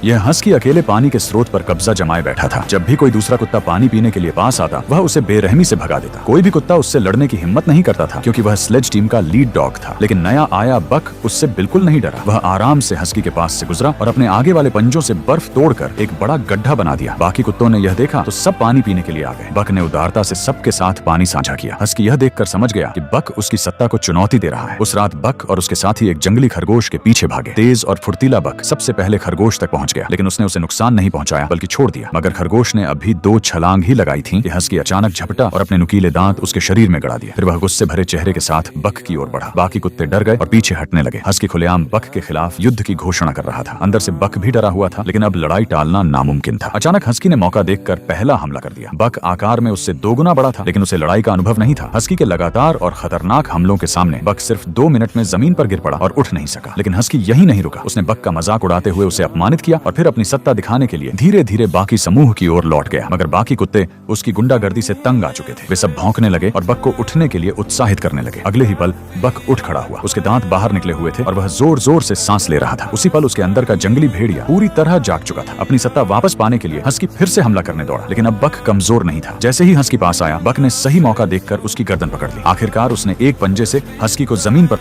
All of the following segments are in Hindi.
यह हस्की अकेले पानी के स्रोत पर कब्जा जमाए बैठा था। जब भी कोई दूसरा कुत्ता पानी पीने के लिए पास आता, वह उसे बेरहमी से भगा देता। कोई भी कुत्ता उससे लड़ने की हिम्मत नहीं करता था, क्योंकि वह स्लेज टीम का लीड डॉग था। लेकिन नया आया बक उससे बिल्कुल नहीं डरा। वह आराम से हस्की के पास से गुजरा और अपने आगे वाले पंजों से बर्फ तोड़कर एक बड़ा गड्ढा बना दिया। बाकी कुत्तों ने यह देखा तो सब पानी पीने के लिए आ गए। बक ने उदारता से सबके साथ पानी साझा किया। हस्की यह देखकर समझ गया कि बक उसकी सत्ता को चुनौती दे रहा है। उस रात बक और उसके साथी एक जंगली खरगोश के पीछे भागे। तेज और फुर्तीला बक सबसे पहले खरगोश तक पहुंच गया, लेकिन उसने उसे नुकसान नहीं पहुंचाया बल्कि छोड़ दिया। मगर खरगोश ने अभी 2 छलांग ही लगाई थी कि हस्की अचानक झपटा और अपने नुकीले दांत उसके शरीर में गड़ा दिए। फिर वह गुस्से भरे चेहरे के साथ बक की ओर बढ़ा। बाकी कुत्ते डर गए और पीछे हटने लगे। हस्की खुलेआम बक के खिलाफ युद्ध की घोषणा कर रहा था। अंदर से बक भी डरा हुआ था, लेकिन अब लड़ाई टालना नामुमकिन था। अचानक हस्की ने मौका देखकर पहला हमला कर दिया। बक आकार में उससे 2 गुना बड़ा था, लेकिन उसे लड़ाई का अनुभव नहीं था। हस्की के लगातार और खतरनाक हमलों के सामने बक सिर्फ 2 मिनट में जमीन पर गिर पड़ा और उठ नहीं सका। लेकिन हस्की यही नहीं रुका। उसने बक का मजाक उड़ाते हुए उसे अपमानित किया और फिर अपनी सत्ता दिखाने के लिए धीरे धीरे बाकी समूह की ओर लौट गया। मगर बाकी कुत्ते उसकी गुंडागर्दी से तंग आ चुके थे। वे सब भौंकने लगे और बक को उठने के लिए उत्साहित करने लगे। अगले ही पल बक उठ खड़ा हुआ। उसके दांत बाहर निकले हुए थे और वह जोर जोर से सांस ले रहा था। उसी पल उसके अंदर का जंगली भेड़िया पूरी तरह जाग चुका था। अपनी सत्ता वापस पाने के लिए हस्की फिर से हमला करने दौड़ा, लेकिन अब बक कमजोर नहीं था। जैसे ही हस्की पास आया, बक ने सही मौका देखकर उसकी गर्दन पकड़ ली। आखिरकार उसने एक पंजे से हस्की को जमीन पर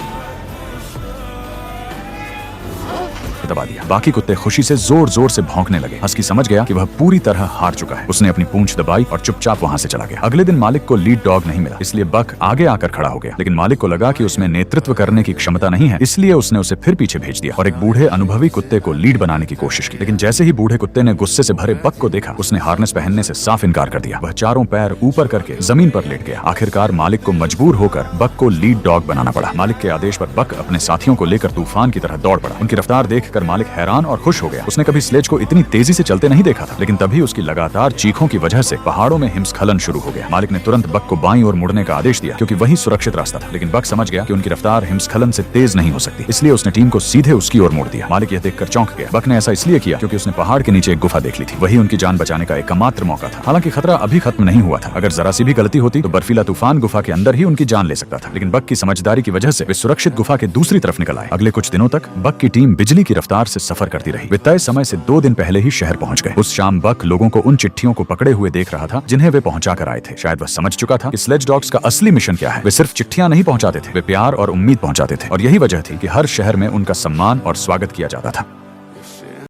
दबा दिया। बाकी कुत्ते खुशी से जोर जोर से भौंकने लगे। हस्की समझ गया कि वह पूरी तरह हार चुका है। उसने अपनी पूंछ दबाई और चुपचाप वहां से चला गया। अगले दिन मालिक को लीड डॉग नहीं मिला, इसलिए बक आगे आकर खड़ा हो गया। लेकिन मालिक को लगा कि उसमें नेतृत्व करने की क्षमता नहीं है, इसलिए उसने उसे फिर पीछे भेज दिया और एक बूढ़े अनुभवी कुत्ते को लीड बनाने की कोशिश की। लेकिन जैसे ही बूढ़े कुत्ते ने गुस्से से भरे बक को देखा, उसने हार्नेस पहनने से साफ इनकार कर दिया। वह चारों पैर ऊपर करके जमीन पर लेट गया। आखिरकार मालिक को मजबूर होकर बक को लीड डॉग बनाना पड़ा। मालिक के आदेश पर बक अपने साथियों को लेकर तूफान की तरह दौड़ पड़ा। उनकी रफ्तार देखकर मालिक हैरान और खुश हो गया। उसने कभी स्लेज को इतनी तेजी से चलते नहीं देखा था, लेकिन तभी उसकी लगातार चीखों की वजह से पहाड़ों में हिमस्खलन शुरू हो गया। मालिक ने तुरंत बक को बाईं ओर मुड़ने का आदेश दिया, क्योंकि वही सुरक्षित रास्ता था। लेकिन बक समझ गया कि उनकी रफ्तार हिमस्खलन से तेज नहीं हो सकती, इसलिए उसने टीम को सीधे उसकी ओर मोड़ दिया। मालिक यह देखकर चौंक गया। बक ने ऐसा इसलिए किया क्योंकि उसने पहाड़ के नीचे एक गुफा देख ली थी। वही उनकी जान बचाने का एकमात्र मौका था। हालांकि खतरा अभी खत्म नहीं हुआ था। अगर जरा सी भी गलती होती तो बर्फीला तूफान गुफा के अंदर ही उनकी जान ले सकता था। लेकिन बक की समझदारी की वजह से वे सुरक्षित गुफा के दूसरी तरफ निकल आए। अगले कुछ दिनों तक बक की टीम बिजली की रफ्तार से सफर करती रही। वे तय समय से 2 दिन पहले ही शहर पहुंच गए। उस शाम बक लोगों को उन चिट्ठियों को पकड़े हुए देख रहा था जिन्हें वे पहुंचा कर आए थे। शायद वह समझ चुका था कि स्लेज डॉग्स का असली मिशन क्या है। वे सिर्फ चिट्ठियां नहीं पहुंचाते थे, वे प्यार और उम्मीद पहुंचाते थे। और यही वजह थी कि हर शहर में उनका सम्मान और स्वागत किया जाता था।